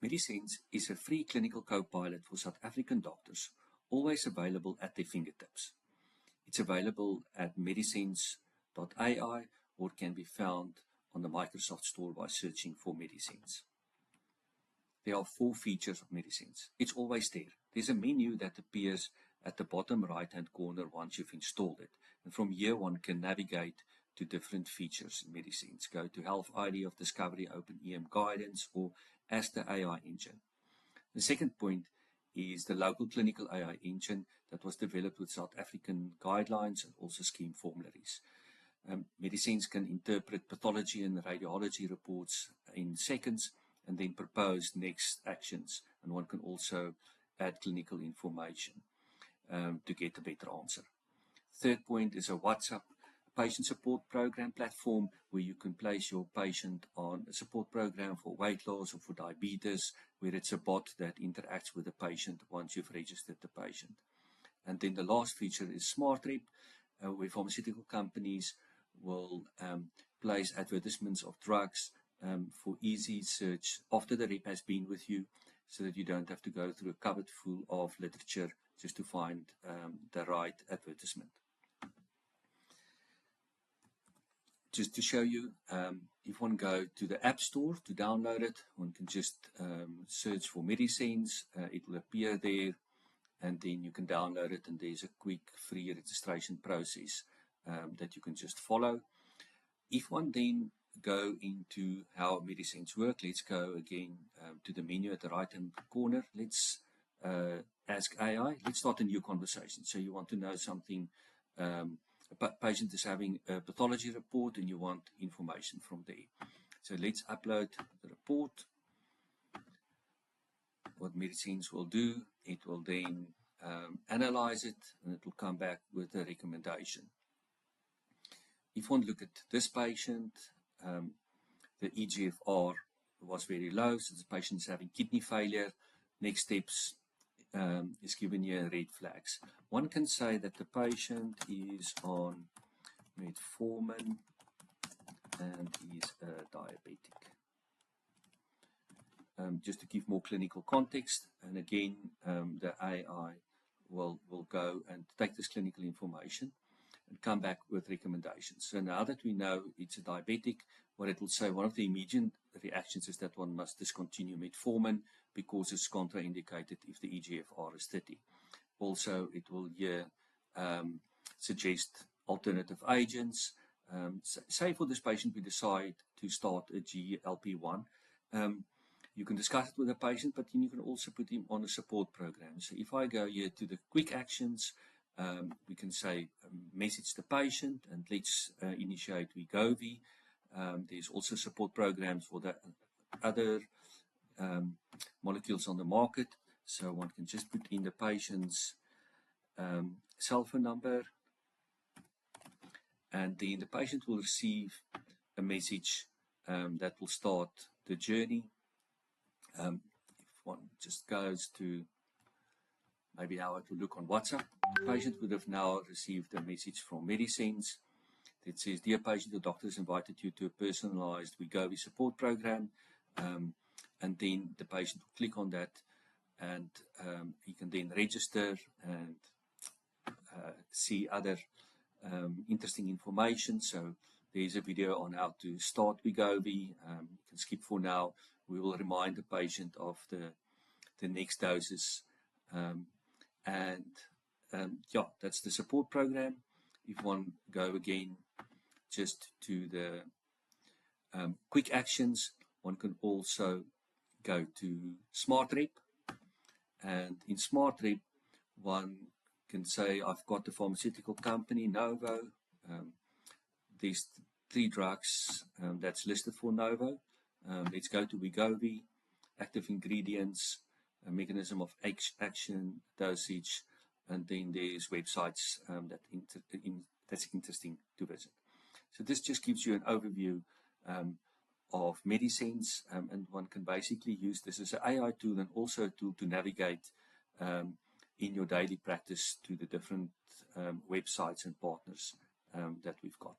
MediSens is a free clinical co-pilot for South African doctors, always available at their fingertips. It's available at medisens.ai or can be found on the Microsoft Store by searching for MediSens. There are 4 features of MediSens. It's always there. There's a menu that appears at the bottom right-hand corner once you've installed it. And from here one can navigate to different features in MediSens. Go to Health ID of Discovery, Open EM Guidance, or as the AI engine. The second point is the local clinical AI engine that was developed with South African guidelines and also scheme formularies. MediSens can interpret pathology and radiology reports in seconds and then propose next actions, and one can also add clinical information to get a better answer. Third point is a WhatsApp patient support program platform where you can place your patient on a support program for weight loss or for diabetes, where it's a bot that interacts with the patient once you've registered the patient. And then the last feature is Smart Rep, where pharmaceutical companies will place advertisements of drugs for easy search after the rep has been with you, so that you don't have to go through a cupboard full of literature just to find the right advertisement. Just to show you, if one go to the App Store to download it, one can just search for MediSens. It will appear there, and then you can download it, and there's a quick free registration process that you can just follow. If one then go into how MediSens work, let's go again to the menu at the right hand corner. Let's ask AI. Let's start a new conversation. So you want to know something, a patient is having a pathology report and you want information from there. So let's upload the report. What MediSens will do, it will then analyze it, and it will come back with a recommendation. If one look at this patient, the eGFR was very low, so the patient is having kidney failure. Next steps is given here red flags. One can say that the patient is on metformin and is a diabetic. Just to give more clinical context, and again, the AI will go and take this clinical information and come back with recommendations. So now that we know it's a diabetic, what it will say, one of the immediate reactions is that one must discontinue metformin because it's contraindicated if the eGFR is 30. Also, it will here suggest alternative agents. Say for this patient we decide to start a GLP-1. You can discuss it with the patient, but then you can also put him on a support program. So if I go here to the quick actions, we can say message the patient and let's initiate Wegovy. There's also support programs for the other molecules on the market. So one can just put in the patient's cell phone number, and then the patient will receive a message that will start the journey. If one just goes to maybe how it will look on WhatsApp, the patient would have now received a message from MediSens that says, "Dear patient, the doctor has invited you to a personalized Wegovy support program." And then the patient will click on that, and he can then register and see other interesting information. So there's a video on how to start Wegovy. You can skip for now. We will remind the patient of the next doses. Yeah, that's the support program. If one go again just to the quick actions, one can also go to Smart Rep, and in Smart Rep one can say, I've got the pharmaceutical company Novo. There's 3 drugs that's listed for Novo. Let's go to Wegovy, active ingredients, a mechanism of action, dosage, and then there's websites that's interesting to visit. So this just gives you an overview of MediSens, and one can basically use this as an AI tool and also a tool to navigate in your daily practice to the different websites and partners that we've got.